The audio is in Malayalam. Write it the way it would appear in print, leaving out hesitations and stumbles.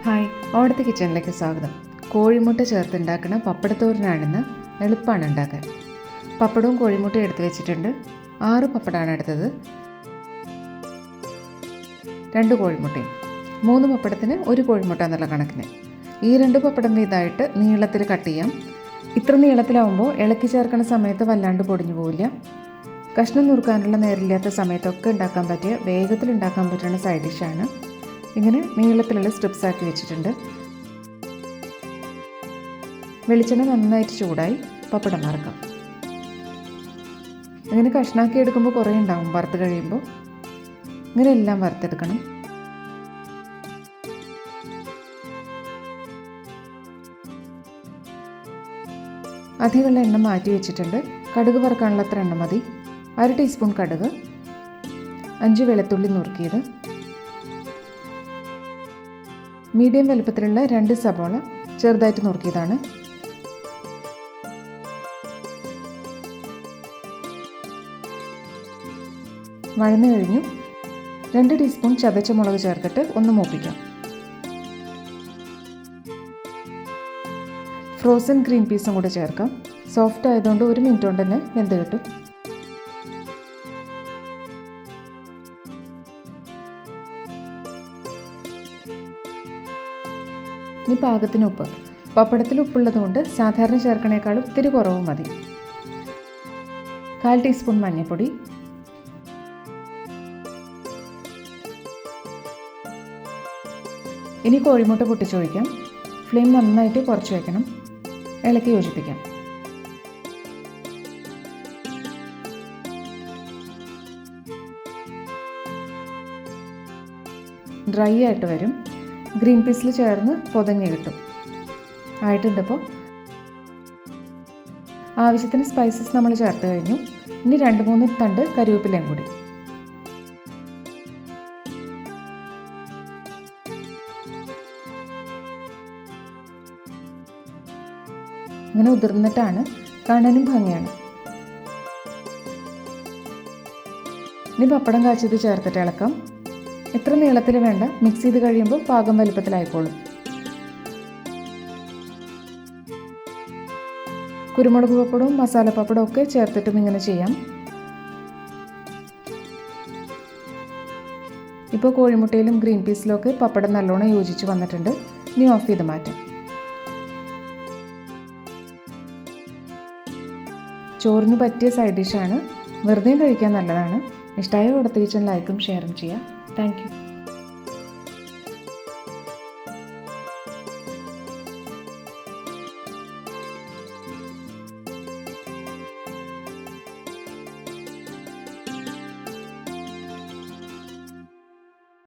ഹായ്, ഓടത്തെ കിച്ചണിലേക്ക് സ്വാഗതം. കോഴിമുട്ട ചേർത്തുണ്ടാക്കുന്ന പപ്പടത്തോരനാണിന്ന്. എളുപ്പമാണ് ഉണ്ടാക്കാൻ. പപ്പടവും കോഴിമുട്ടയും എടുത്ത് വെച്ചിട്ടുണ്ട്. 6 പപ്പടമാണ് എടുത്തത്. 2 കോഴിമുട്ടയും 3 പപ്പടത്തിന് 1 കോഴിമുട്ട എന്നുള്ള കണക്കിന്. ഈ 2 പപ്പടം വീതമായിട്ട് നീളത്തിൽ കട്ട് ചെയ്യാം. ഇത്ര നീളത്തിലാവുമ്പോൾ ഇളക്കി ചേർക്കുന്ന സമയത്ത് വല്ലാണ്ട് പൊടിഞ്ഞു പോവില്ല. കഷ്ണം നുറുക്കാനുള്ള നേരില്ലാത്ത സമയത്തൊക്കെ ഉണ്ടാക്കാൻ പറ്റിയ വേഗത്തിൽ ഉണ്ടാക്കാൻ പറ്റുന്ന സൈഡ് ഡിഷാണ്. ഇങ്ങനെ നീളത്തിലുള്ള സ്ട്രിപ്സ് ആക്കി വെച്ചിട്ടുണ്ട്. വെളിച്ചെണ്ണ നന്നായിട്ട് ചൂടായി പപ്പടം വറുക്കാം. ഇങ്ങനെ കഷ്ണാക്കി എടുക്കുമ്പോൾ കുറേ ഉണ്ടാവും വറുത്ത് കഴിയുമ്പോൾ. ഇങ്ങനെ എല്ലാം വറുത്തെടുക്കണം. അധികമുള്ള എണ്ണ മാറ്റി വെച്ചിട്ടുണ്ട്. കടുക് വറുക്കാനുള്ള അത്ര എണ്ണ മതി. 1 ടീസ്പൂൺ കടുക്, 5 വെളുത്തുള്ളി നുറുക്കിയത്, മീഡിയം വലുപ്പത്തിലുള്ള 2 സബോള ചെറുതായിട്ട് നുറുക്കിയതാണ്. വഴന്നു കഴിഞ്ഞു. 2 ടീസ്പൂൺ ചതച്ച മുളക് ചേർത്തിട്ട് ഒന്ന് മൂപ്പിക്കാം. ഫ്രോസൺ ഗ്രീൻ പീസും കൂടെ ചേർക്കാം. സോഫ്റ്റ് ആയതുകൊണ്ട് 1 മിനിറ്റ് കൊണ്ട് തന്നെ വെന്ത് കിട്ടും. ഇനി പാകത്തിന് ഉപ്പ്. പപ്പടത്തിൽ ഉപ്പുള്ളതുകൊണ്ട് സാധാരണ ചേർക്കണേക്കാളും ഇത്തിരി കുറവ് മതി. 1/4 ടീസ്പൂൺ മഞ്ഞൾപ്പൊടി, ഇനി കോഴിമുട്ട പൊട്ടിച്ചൊഴിക്കാം. ഫ്ലെയിം നന്നായിട്ട് കുറച്ച് വയ്ക്കണം. ഇളക്കി യോജിപ്പിക്കാം. ഡ്രൈ ആയിട്ട് വരും. ഗ്രീൻ പീസിൽ ചേർന്ന് പൊതഞ്ഞ് കിട്ടും. ആയിട്ടുണ്ട്. ഇപ്പോൾ ആവശ്യത്തിന് സ്പൈസസ് നമ്മൾ ചേർത്ത് കഴിഞ്ഞു. ഇനി 2-3 തണ്ട് കറിവേപ്പിലയും കൂടി. ഇങ്ങനെ ഉതിർന്നിട്ടാണ്, കാണാനും ഭംഗിയാണ്. ഇനി പപ്പടം കാച്ചിയത് ചേർത്തിട്ട് ഇളക്കാം. എത്ര നീളത്തിൽ വേണ്ട, മിക്സ് ചെയ്ത് കഴിയുമ്പോൾ പാകം വലുപ്പത്തിലായിക്കോളും. കുരുമുളക് പപ്പടവും മസാല പപ്പടവും ഒക്കെ ചേർത്തിട്ടും ഇങ്ങനെ ചെയ്യാം. ഇപ്പോൾ കോഴിമുട്ടയിലും ഗ്രീൻ പീസിലും ഒക്കെ പപ്പടം നല്ലോണം യോജിച്ച് വന്നിട്ടുണ്ട്. ഇനി ഓഫ് ചെയ്ത് മാറ്റാം. ചോറിന് പറ്റിയ സൈഡ് ഡിഷാണ്. വെറുതെയും കഴിക്കാൻ നല്ലതാണ്. ഇഷ്ടമായ ഓടത്തെ കിച്ചൺ ലൈക്കും ഷെയറും ചെയ്യാം. Thank you.